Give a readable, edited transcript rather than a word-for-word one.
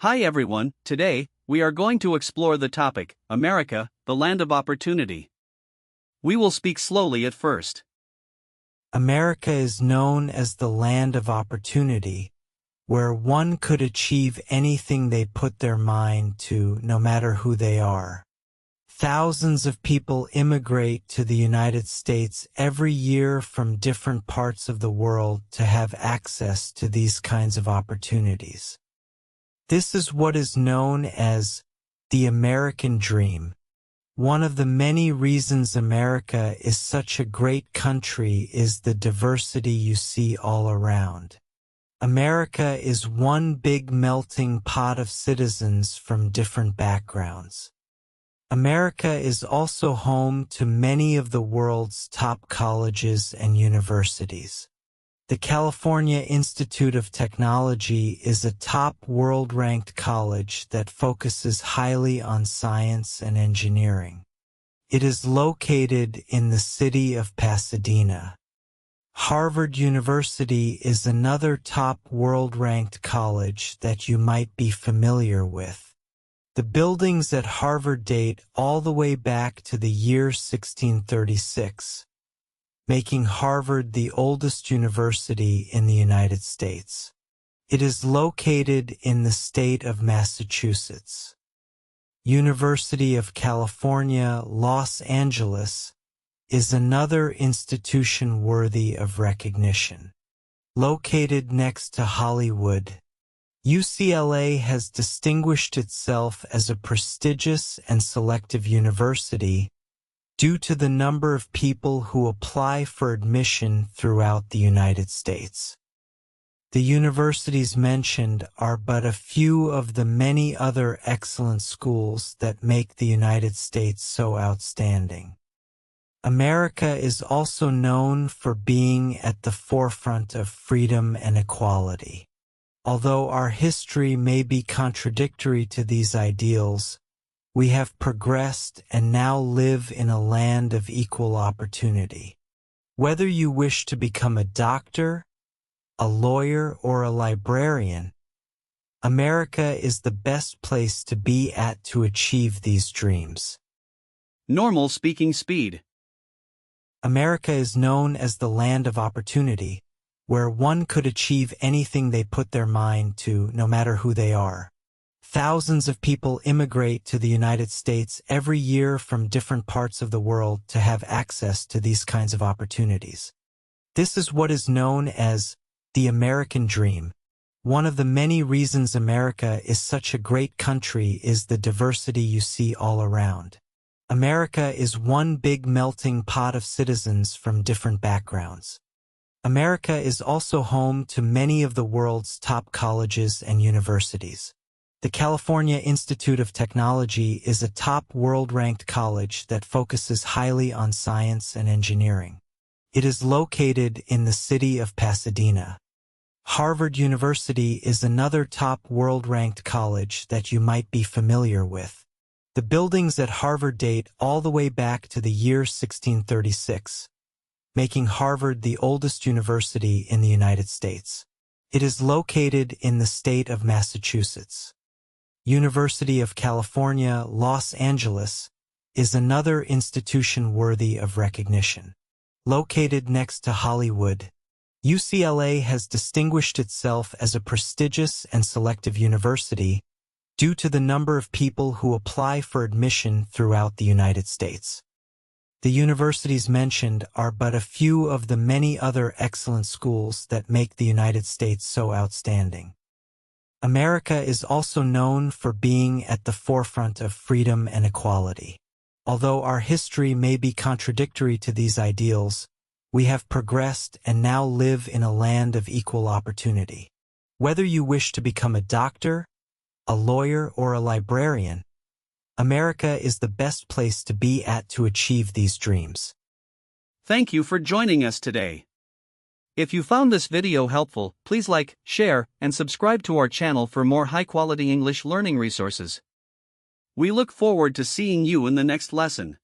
Hi everyone, today, we are going to explore the topic, America, the land of opportunity. We will speak slowly at first. America is known as the land of opportunity, where one could achieve anything they put their mind to, no matter who they are. Thousands of people immigrate to the United States every year from different parts of the world to have access to these kinds of opportunities. This is what is known as the American dream. One of the many reasons America is such a great country is the diversity you see all around. America is one big melting pot of citizens from different backgrounds. America is also home to many of the world's top colleges and universities. The California Institute of Technology is a top world-ranked college that focuses highly on science and engineering. It is located in the city of Pasadena. Harvard University is another top world-ranked college that you might be familiar with. The buildings at Harvard date all the way back to the year 1636. Making Harvard the oldest university in the United States. It is located in the state of Massachusetts. University of California, Los Angeles is another institution worthy of recognition. Located next to Hollywood, UCLA has distinguished itself as a prestigious and selective university due to the number of people who apply for admission throughout the United States. The universities mentioned are but a few of the many other excellent schools that make the United States so outstanding. America is also known for being at the forefront of freedom and equality. Although our history may be contradictory to these ideals, we have progressed and now live in a land of equal opportunity. Whether you wish to become a doctor, a lawyer, or a librarian, America is the best place to be at to achieve these dreams. Normal speaking speed. America is known as the land of opportunity, where one could achieve anything they put their mind to, no matter who they are. Thousands of people immigrate to the United States every year from different parts of the world to have access to these kinds of opportunities. This is what is known as the American dream. One of the many reasons America is such a great country is the diversity you see all around. America is one big melting pot of citizens from different backgrounds. America is also home to many of the world's top colleges and universities. The California Institute of Technology is a top world-ranked college that focuses highly on science and engineering. It is located in the city of Pasadena. Harvard University is another top world-ranked college that you might be familiar with. The buildings at Harvard date all the way back to the year 1636, making Harvard the oldest university in the United States. It is located in the state of Massachusetts. University of California, Los Angeles is another institution worthy of recognition. Located next to Hollywood, UCLA has distinguished itself as a prestigious and selective university due to the number of people who apply for admission throughout the United States. The universities mentioned are but a few of the many other excellent schools that make the United States so outstanding. America is also known for being at the forefront of freedom and equality. Although our history may be contradictory to these ideals, we have progressed and now live in a land of equal opportunity. Whether you wish to become a doctor, a lawyer, or a librarian, America is the best place to be at to achieve these dreams. Thank you for joining us today. If you found this video helpful, please like, share, and subscribe to our channel for more high-quality English learning resources. We look forward to seeing you in the next lesson.